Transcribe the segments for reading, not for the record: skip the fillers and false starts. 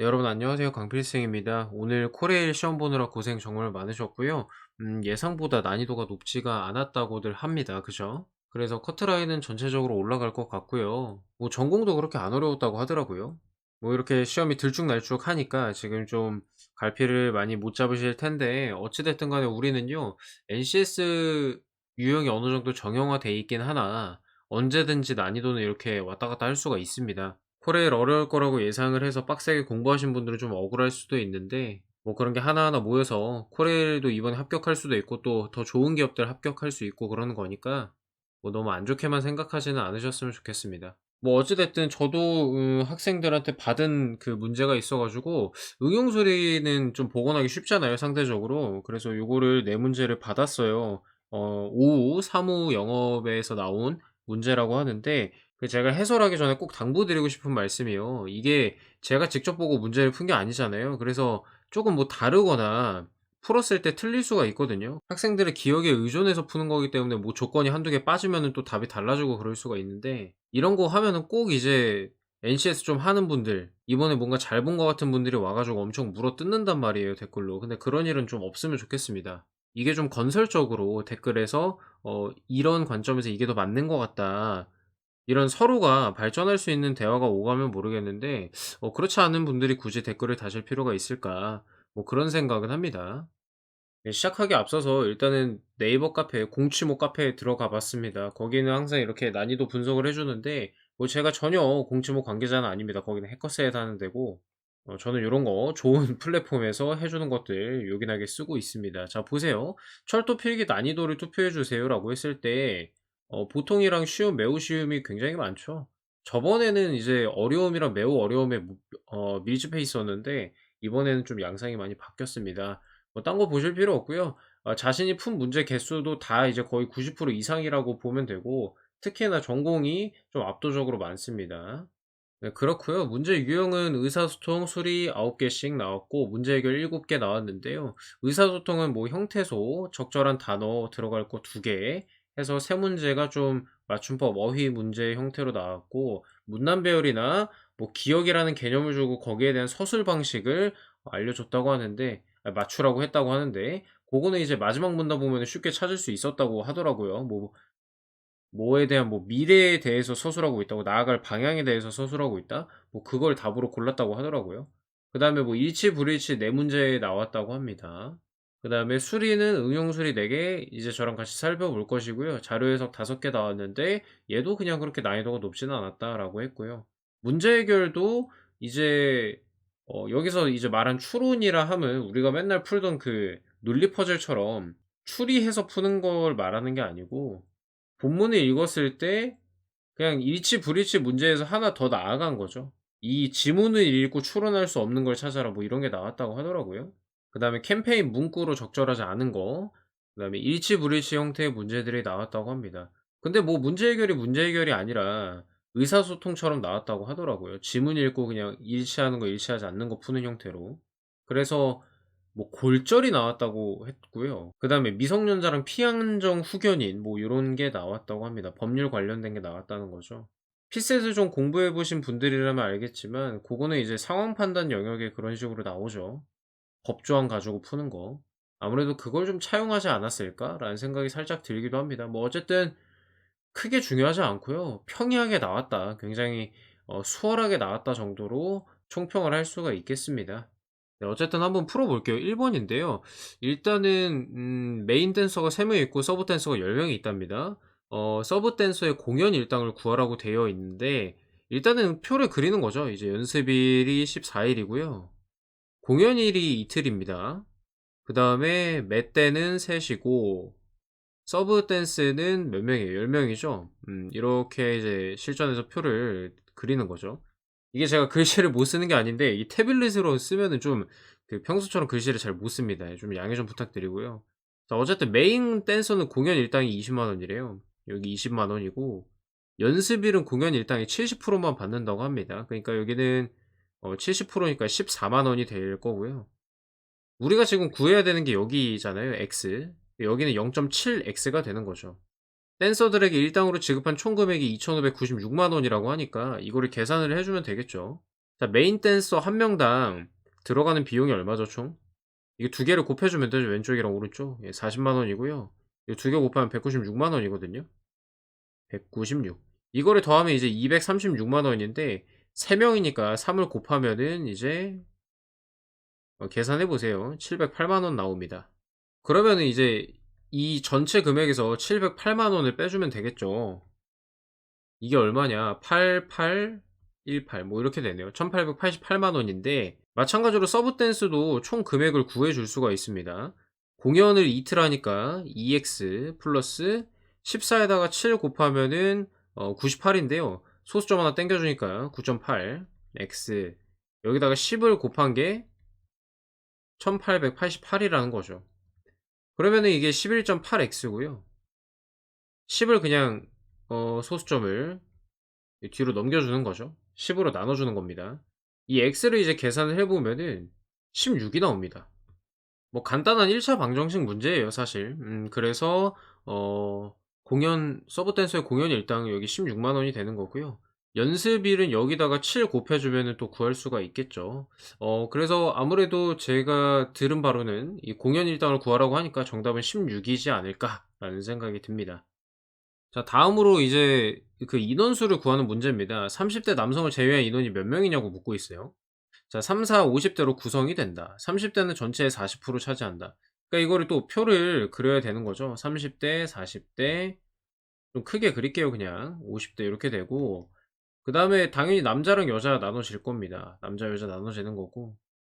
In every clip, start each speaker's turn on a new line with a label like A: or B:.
A: 네, 여러분 안녕하세요. 강필승입니다. 오늘 코레일 시험 보느라 고생 정말 많으셨고요. 예상보다 난이도가 높지가 않았다고들 합니다. 그죠? 그래서 커트라인은 전체적으로 올라갈 것 같고요. 뭐 전공도 그렇게 안 어려웠다고 하더라고요. 뭐 이렇게 시험이 들쭉날쭉 하니까 지금 좀 갈피를 많이 못 잡으실 텐데 어찌 됐든 간에 우리는요. NCS 유형이 어느 정도 정형화돼 있긴 하나 언제든지 난이도는 이렇게 왔다 갔다 할 수가 있습니다. 코레일 어려울 거라고 예상을 해서 빡세게 공부하신 분들은 좀 억울할 수도 있는데 뭐 그런 게 하나하나 모여서 코레일도 이번에 합격할 수도 있고 또 더 좋은 기업들 합격할 수 있고 그러는 거니까 뭐 너무 안 좋게만 생각하지는 않으셨으면 좋겠습니다. 뭐 어찌 됐든 저도 학생들한테 받은 그 문제가 있어 가지고 응용 수리는 좀 복원하기 쉽잖아요, 상대적으로. 그래서 요거를 네 문제를 받았어요. 오후 사무 영업에서 나온 문제라고 하는데 제가 해설하기 전에 꼭 당부드리고 싶은 말씀이요. 이게 제가 직접 보고 문제를 푼 게 아니잖아요. 그래서 쪼금 뭐 다르거나 풀었을 때 틀릴 수가 있거든요. 학생들의 기억에 의존해서 푸는 거기 때문에 뭐 조건이 한두 개 빠지면은 또 답이 달라지고 그럴 수가 있는데 이런 거 하면은 꼭 이제 NCS 좀 하는 분들, 이번에 뭔가 잘 본 것 같은 분들이 와 가지고 엄청 물어뜯는단 말이에요, 댓글로. 근데 그런 일은 좀 없으면 좋겠습니다. 이게 좀 건설적으로 댓글에서 "이런 관점에서 이게 더 맞는 것 같다." 이런 서로가 발전할 수 있는 대화가 오가면 모르겠는데 그렇지 않은 분들이 굳이 댓글을 다실 필요가 있을까 뭐 그런 생각은 합니다. 네, 시작하기에 앞서서 일단은 네이버 카페 공치모 카페에 들어가 봤습니다. 거기는 항상 이렇게 난이도 분석을 해 주는데 뭐 제가 전혀 공치모 관계자는 아닙니다. 거기는 해커스에서 하는 데고 저는 요런 거 좋은 플랫폼에서 해 주는 것들 요긴하게 쓰고 있습니다. 자 보세요. "철도 필기 난이도를 투표해 주세요."라고 했을 때 보통이랑 쉬움, 매우 쉬움이 굉장히 많죠. 저번에는 이제 어려움이랑 매우 어려움에 밀집해 있었는데 이번에는 좀 양상이 많이 바뀌었습니다. 뭐 딴 거 보실 필요 없고요. 자신이 푼 문제 개수도 다 이제 거의 90% 이상이라고 보면 되고 특히나 전공이 좀 압도적으로 많습니다. 네, 그렇고요. 문제 유형은 의사소통, 수리 9 개씩 나왔고 문제 해결 7개 나왔는데요. 의사소통은 뭐 형태소, 적절한 단어 들어갈 거 2개 해서 3 문제가 좀 맞춤법 어휘 문제 형태로 나왔고 문남 배열이나 뭐 기억이라는 개념을 주고 거기에 대한 서술 방식을 알려줬다고 하는데 맞추라고 했다고 하는데 고거는 이제 마지막 문답 보면은 쉽게 찾을 수 있었다고 하더라고요. 뭐에 대한 뭐 미래에 대해서 서술하고 있다고 나아갈 방향에 대해서 서술하고 있다? 뭐 그걸 답으로 골랐다고 하더라고요. 그다음에 뭐 일치 불일치 4 문제 나왔다고 합니다. 그다음에 수리는 응용 수리 4개 이제 저랑 같이 살펴볼 것이고요. 자료 해석 5개 나왔는데 얘도 그냥 그렇게 난이도가 높지는 않았다라고 했고요. 문제 해결도 이제 여기서 이제 말한 추론이라 함은 우리가 맨날 풀던 그 논리 퍼즐처럼 추리해서 푸는 걸 말하는 게 아니고 본문을 읽었을 때 그냥 일치 불일치 문제에서 하나 더 나아간 거죠. 이 지문을 읽고 추론할 수 없는 걸 찾아라 뭐 이런 게 나왔다고 하더라고요. 그다음에 캠페인 문구로 적절하지 않은 거, 그다음에 일치 불일치 형태의 문제들이 나왔다고 합니다. 근데 뭐 문제 해결이 아니라 의사소통처럼 나왔다고 하더라고요. 지문 읽고 그냥 일치하는 거 일치하지 않는 거 푸는 형태로. 그래서 뭐 골절이 나왔다고 했고요. 그다음에 미성년자랑 피한정 후견인 뭐 요런 게 나왔다고 합니다. 법률 관련된 게 나왔다는 거죠. 피셋을 좀 공부해 보신 분들이라면 알겠지만 고거는 이제 상황 판단 영역에 그런 식으로 나오죠. 법조항 가지고 푸는 거. 아무래도 '그걸 좀 차용하지 않았을까?'라는 생각이 살짝 들기도 합니다. 뭐 어쨌든 크게 중요하지 않고요. 평이하게 나왔다. 굉장히 수월하게 나왔다 정도로 총평을 할 수가 있겠습니다. 네, 어쨌든 한번 풀어 볼게요. 1 번인데요. 일단은 메인 댄서가 3명 있고 서브 댄서가 10 명이 있답니다. 서브 댄서의 공연 일당을 구하라고 되어 있는데 일단은 표를 그리는 거죠. 이제 연습일이 14 일이고요. 공연일이 이틀입니다. 그다음에 맷대는 셋이고 서브 댄스는 몇 명이에요? 10 명이죠? 이렇게 이제 실전에서 표를 그리는 거죠. 이게 제가 글씨를 못 쓰는 게 아닌데 이 태블릿으로 쓰면은 좀 평소처럼 글씨를 잘 못 씁니다. 예, 좀 양해 좀 부탁드리고요. 자 어쨌든 메인 댄서는 공연 일당이 20만 원이래요. 여기 20만 원이고 연습일은 공연 일당의 70%만 받는다고 합니다. 그러니까 여기는 70% 니까 14만 원이 될 거고요. 우리가 지금 구해야 되는 게 여기잖아요, X. 여기는 0.7X가 되는 거죠. 댄서들에게 일당으로 지급한 총 금액이 2,596만 원이라고 하니까 이거를 계산을 해 주면 되겠죠. 자, 메인 댄서 한 명당 들어가는 비용이 얼마죠, 총? 이게 두 개를 곱해주면 되죠. 왼쪽이랑 오른쪽. 예, 40만 원이고요. 이 두 개 곱하면 196만 원이거든요. 196. 이거를 더하면 이제 236만 원인데 3명이니까 3을 곱하면은 이제 계산해 보세요. 708만 원 나옵니다. 그러면은 이제 이 전체 금액에서 708만 원을 빼주면 되겠죠. 이게 얼마냐? 8818 뭐 이렇게 되네요. 1888만 원인데 마찬가지로 서브 댄스도 총 금액을 구해 줄 수가 있습니다. 공연을 이틀 하니까 2x 플러스 14에다가 7 곱하면은 98인데요. 소수점 하나 땡겨 주니까 9.8 x 여기다가 10을 곱한 게 1888이라는 거죠. 그러면은 이게 11.8x고요. 10을 그냥 소수점을 뒤로 넘겨주는 거죠. 10으로 나눠주는 겁니다. 이 x를 이제 계산을 해보면은 16이 나옵니다. 뭐 간단한 1차 방정식 문제예요, 사실. 그래서 공연 서브 댄서의 공연 일당 여기 16만 원이 되는 거고요. 연습일은 여기다가 7 곱해주면은 또 구할 수가 있겠죠. 그래서 아무래도 제가 들은 바로는 이 공연 일당을 구하라고 하니까 정답은 16이지 않을까라는 생각이 듭니다. 자, 다음으로 이제 그 인원수를 구하는 문제입니다. 30대 남성을 제외한 인원이 몇 명이냐고 묻고 있어요. 자, 3, 4, 50대로 구성이 된다. 30대는 전체의 40% 차지한다. 그러니까 이거를 또 표를 그려야 되는 거죠. 30대, 40대, 좀 크게 그릴게요, 그냥. 50대 이렇게 되고, 그 다음에 당연히 남자랑 여자 나눠질 겁니다. 남자, 여자 나눠지는 거고.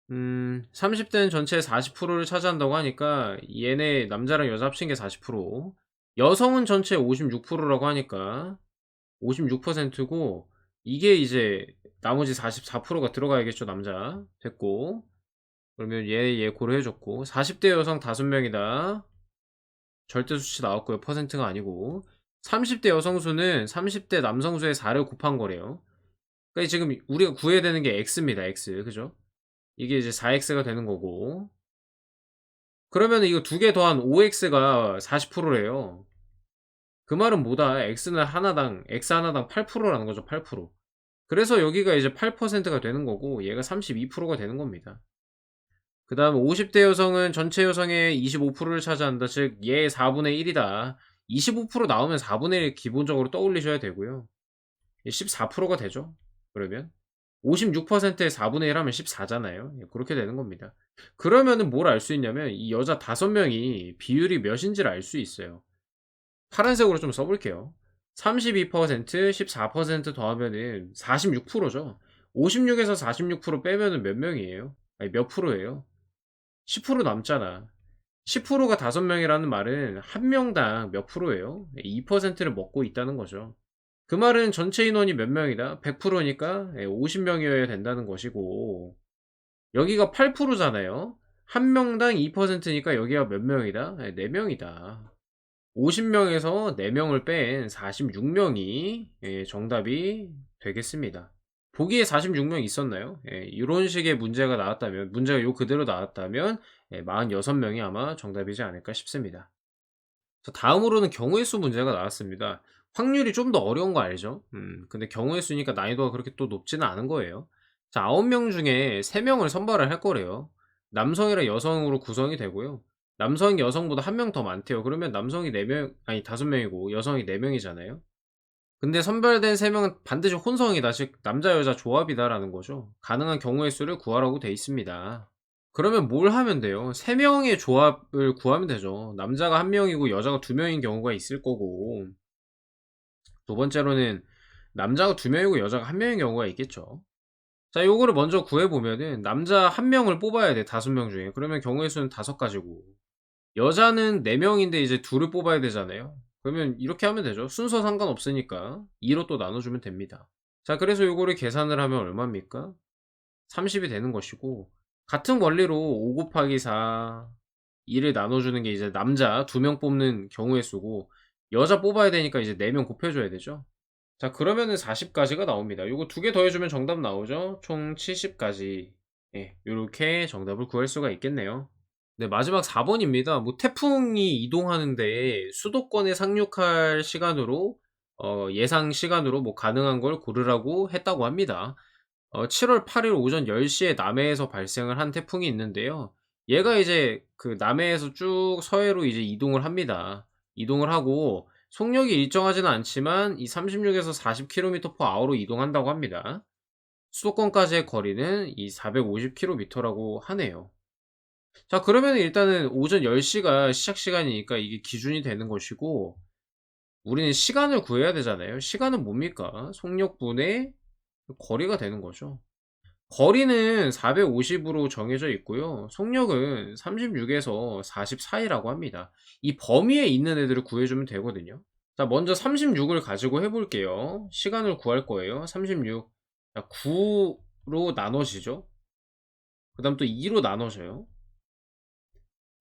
A: 30대는 전체의 40%를 차지한다고 하니까 얘네 남자랑 여자 합친 게 40%. 여성은 전체 56%라고 하니까 56%고 이게 이제 나머지 44%가 들어가야겠죠, 남자. 됐고. 그러면 얘 고려해 줬고 40대 여성 5명이다. 절대 수치 나왔고요. 퍼센트가 아니고. 30대 여성 수는 30대 남성 수의 4를 곱한 거래요. 그러니까 지금 우리가 구해야 되는 게 x입니다. x. 그죠? 이게 이제 4x가 되는 거고. 그러면 이거 두 개 더한 5x가 40%래요. 그 말은 뭐다? x는 하나당 x 하나당 8%라는 거죠. 8%. 그래서 여기가 이제 8%가 되는 거고 얘가 32%가 되는 겁니다. 그 다음 50대 여성은 전체 여성의 25%를 차지한다. 즉 얘 4분의 1이다. 25% 나오면 4분의 1 기본적으로 떠올리셔야 되고요. 14%가 되죠. 그러면 56%에 4분의 1 하면 14잖아요. 그렇게 되는 겁니다. 그러면은 뭘 알 수 있냐면 이 여자 5명이 비율이 몇인지를 알 수 있어요. 파란색으로 좀 써볼게요. 32%, 14% 더하면은 46%죠. 56에서 46% 빼면은 몇 명이에요? 아니, 몇 프로예요? 10% 남잖아. 10%가 5명이라는 말은 한 명당 몇 프로예요? 2%를 먹고 있다는 거죠. 그 말은 전체 인원이 몇 명이다? 100%니까 50명이어야 된다는 것이고, 여기가 8%잖아요. 한 명당 2%니까 여기가 몇 명이다? 4명이다. 50명에서 4명을 뺀 46명이 정답이 되겠습니다. 보기에 46명 있었나요? 이런 식의 문제가 나왔다면, 문제가 요 그대로 나왔다면 46명이 아마 정답이지 않을까 싶습니다. 자, 다음으로는 경우의 수 문제가 나왔습니다. 확률이 좀 더 어려운 거 알죠? 근데 경우의 수니까 난이도가 그렇게 또 높지는 않은 거예요. 자, 9명 중에 3명을 선발을 할 거래요. 남성이랑 여성으로 구성이 되고요. 남성이 여성보다 한 명 더 많대요. 그러면 남성이 4명, 아니 5명이고 여성이 4명이잖아요. 근데 선별된 3명은 반드시 혼성이다. 즉 남자 여자 조합이다라는 거죠. 가능한 경우의 수를 구하라고 돼 있습니다. 그러면 뭘 하면 돼요? 3명의 조합을 구하면 되죠. 남자가 1명이고 여자가 2명인 경우가 있을 거고, 두 번째로는 남자가 2명이고 여자가 1명인 경우가 있겠죠. 자, 요거를 먼저 구해보면은 남자 1명을 뽑아야 돼. 5명 중에. 그러면 경우의 수는 5가지고, 여자는 4명인데 이제 2을 뽑아야 되잖아요. 그러면 이렇게 하면 되죠. 순서 상관없으니까 2로 또 나눠주면 됩니다. 자, 그래서 요거를 계산을 하면 얼마입니까? 30이 되는 것이고, 같은 원리로 5 곱하기 4 2를 나눠주는 게 이제 남자 2명 뽑는 경우의 수고, 여자 뽑아야 되니까 이제 4명 곱해줘야 되죠. 자, 그러면은 40까지가 나옵니다. 요거 2개 더해주면 정답 나오죠. 총 70까지. 예, 요렇게 정답을 구할 수가 있겠네요. 네, 마지막 4번입니다. 뭐 태풍이 이동하는데 수도권에 상륙할 시간으로 예상 시간으로 뭐 가능한 걸 고르라고 했다고 합니다. 7월 8일 오전 10 시에 남해에서 발생을 한 태풍이 있는데요. 얘가 이제 그 남해에서 쭉 서해로 이제 이동을 합니다. 이동을 하고 속력이 일정하지는 않지만 이 36 에서 40km/h로 이동한다고 합니다. 수도권까지의 거리는 이 450 킬로미터라고 하네요. 자, 그러면 일단은 오전 10 시가 시작 시간이니까 이게 기준이 되는 것이고, 우리는 시간을 구해야 되잖아요. 시간은 뭡니까? 속력분의 거리가 되는 거죠. 거리는 450 으로 정해져 있고요. 속력은 36 에서 40 사이라고 합니다. 이 범위에 있는 애들을 구해 주면 되거든요. 자, 먼저 36을 가지고 해 볼게요. 시간을 구할 거예요. 36. 자, 9로 나눠지죠. 그다음 또 2로 나눠져요.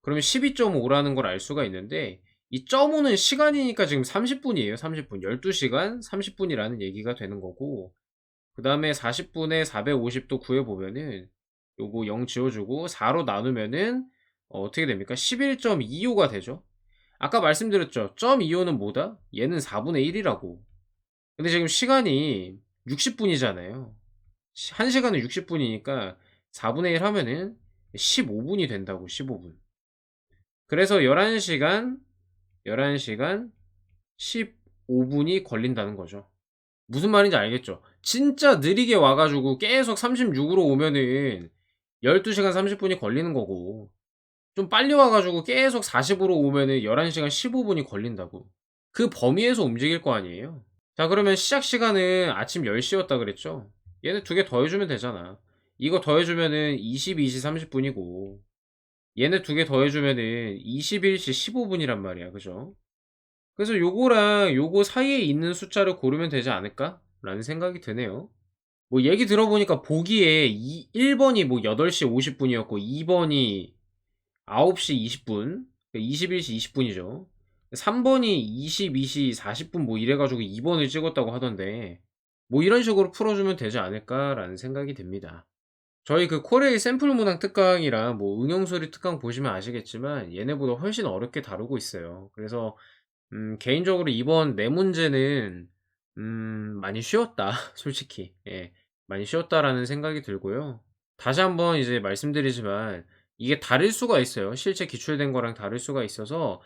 A: 그러면 12.5라는 걸 알 수가 있는데, 이 점5는 시간이니까 지금 30분이에요. 30분. 12시간 30분이라는 얘기가 되는 거고, 그다음에 40분에 450도 구해 보면은 요거 0 지워 주고 4로 나누면은 어떻게 됩니까? 11.25가 되죠. 아까 말씀드렸죠. 0.25는 뭐다? 얘는 4분의 1이라고. 근데 지금 시간이 60분이잖아요. 1시간은 60분이니까 4분의 1 하면은 15분이 된다고, 15분. 그래서 11시간 15분이 걸린다는 거죠. 무슨 말인지 알겠죠? 진짜 느리게 와 가지고 계속 36으로 오면은 12시간 30분이 걸리는 거고, 좀 빨리 와 가지고 계속 40으로 오면은 11시간 15분이 걸린다고. 그 범위에서 움직일 거 아니에요. 자, 그러면 시작 시간은 아침 10 시였다 그랬죠? 얘네 두 개 더해 주면 되잖아. 이거 더해 주면은 22시 30분이고, 얘네 두 개 더해 주면은 21시 15분이란 말이야. 그죠? 그래서 요거랑 요거 사이에 있는 숫자를 고르면 되지 않을까라는 생각이 드네요. 뭐 얘기 들어보니까 보기에 1 번이 뭐 8시 50 분이었고, 2 번이 9시 20 분, 21시 20 분이죠. 3 번이 22시 40분 뭐 이래 가지고 2 번을 찍었다고 하던데, 뭐 이런 식으로 풀어 주면 되지 않을까라는 생각이 듭니다. 저희 그 코레일 샘플 문항 특강이랑 뭐 응용 수리 특강 보시면 아시겠지만 얘네보다 훨씬 어렵게 다루고 있어요. 그래서 개인적으로 이번 네 문제는 많이 쉬웠다. 솔직히. 예. 많이 쉬웠다라는 생각이 들고요. 다시 한번 이제 말씀드리지만 이게 다를 수가 있어요. 실제 기출된 거랑 다를 수가 있어서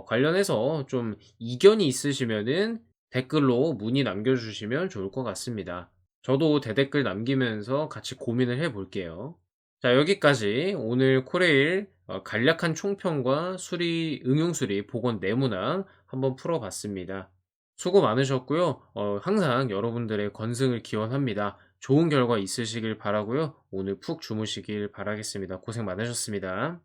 A: 관련해서 좀 이견이 있으시면은 댓글로 문의 남겨 주시면 좋을 것 같습니다. 저도 대댓글 남기면서 같이 고민을 해 볼게요. 자, 여기까지 오늘 코레일 간략한 총평과 수리 응용 수리 보건 내문항 한번 풀어 봤습니다. 수고 많으셨고요. 항상 여러분들의 건승을 기원합니다. 좋은 결과 있으시길 바라고요. 오늘 푹 주무시길 바라겠습니다. 고생 많으셨습니다.